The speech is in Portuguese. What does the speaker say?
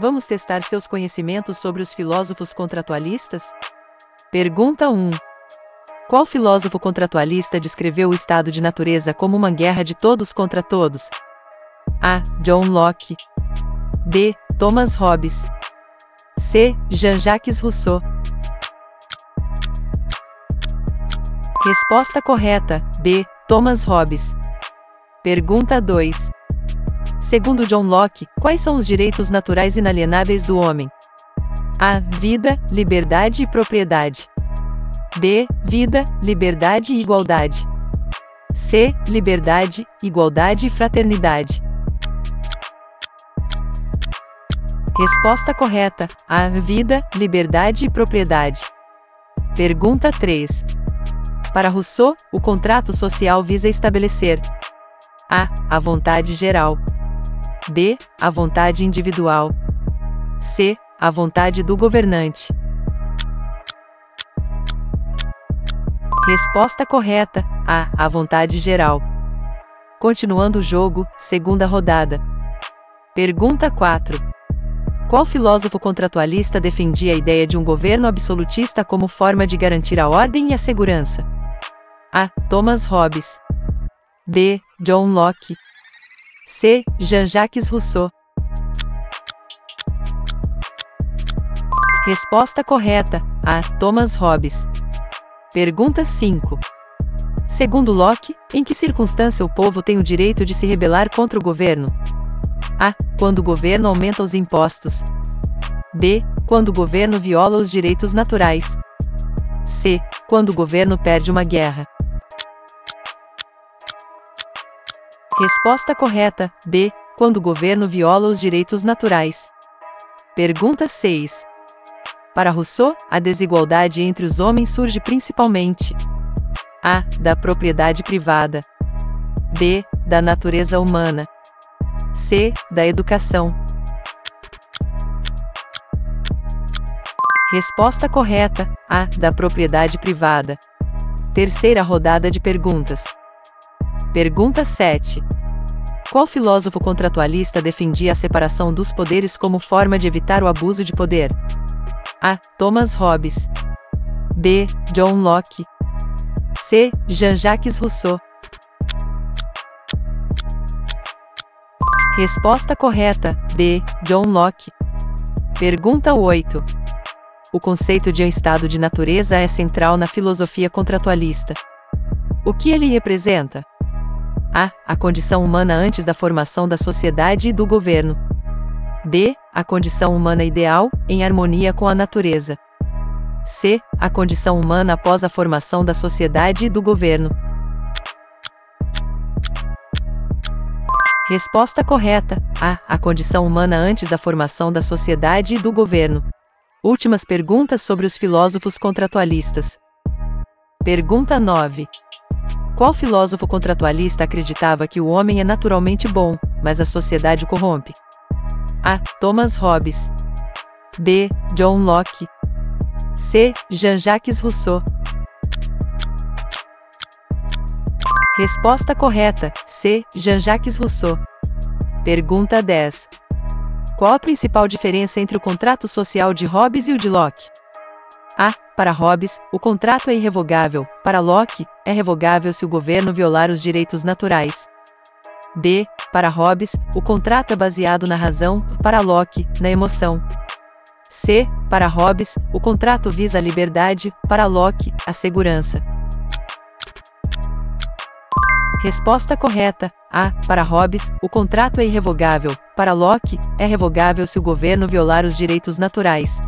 Vamos testar seus conhecimentos sobre os filósofos contratualistas? Pergunta 1. Qual filósofo contratualista descreveu o estado de natureza como uma guerra de todos contra todos? A. John Locke. B. Thomas Hobbes. C. Jean-Jacques Rousseau. Resposta correta: B. Thomas Hobbes. Pergunta 2. Segundo John Locke, quais são os direitos naturais inalienáveis do homem? A. Vida, liberdade e propriedade. B. Vida, liberdade e igualdade. C. Liberdade, igualdade e fraternidade. Resposta correta: A. Vida, liberdade e propriedade. Pergunta 3. Para Rousseau, o contrato social visa estabelecer: A. A vontade geral. B. A vontade individual. C. A vontade do governante. Resposta correta: A. A vontade geral. Continuando o jogo, segunda rodada. Pergunta 4. Qual filósofo contratualista defendia a ideia de um governo absolutista como forma de garantir a ordem e a segurança? A. Thomas Hobbes. B. John Locke. C. Jean-Jacques Rousseau. Resposta correta: A. Thomas Hobbes. Pergunta 5. Segundo Locke, em que circunstância o povo tem o direito de se rebelar contra o governo? A. Quando o governo aumenta os impostos. B. Quando o governo viola os direitos naturais. C. Quando o governo perde uma guerra. Resposta correta: B. Quando o governo viola os direitos naturais. Pergunta 6. Para Rousseau, a desigualdade entre os homens surge principalmente: A. Da propriedade privada. B. Da natureza humana. C. Da educação. Resposta correta: A. Da propriedade privada. Terceira rodada de perguntas. Pergunta 7. Qual filósofo contratualista defendia a separação dos poderes como forma de evitar o abuso de poder? A. Thomas Hobbes. B. John Locke. C. Jean-Jacques Rousseau. Resposta correta: B. John Locke. Pergunta 8. O conceito de um estado de natureza é central na filosofia contratualista. O que ele representa? A. A condição humana antes da formação da sociedade e do governo. B. A condição humana ideal, em harmonia com a natureza. C. A condição humana após a formação da sociedade e do governo. Resposta correta: A. A condição humana antes da formação da sociedade e do governo. Últimas perguntas sobre os filósofos contratualistas. Pergunta 9. Qual filósofo contratualista acreditava que o homem é naturalmente bom, mas a sociedade o corrompe? A. Thomas Hobbes. B. John Locke. C. Jean-Jacques Rousseau. Resposta correta: C. Jean-Jacques Rousseau. Pergunta 10. Qual a principal diferença entre o contrato social de Hobbes e o de Locke? A. Para Hobbes, o contrato é irrevogável. Para Locke, é revogável se o governo violar os direitos naturais. B. Para Hobbes, o contrato é baseado na razão. Para Locke, na emoção. C. Para Hobbes, o contrato visa a liberdade. Para Locke, a segurança. Resposta correta: A. Para Hobbes, o contrato é irrevogável. Para Locke, é revogável se o governo violar os direitos naturais.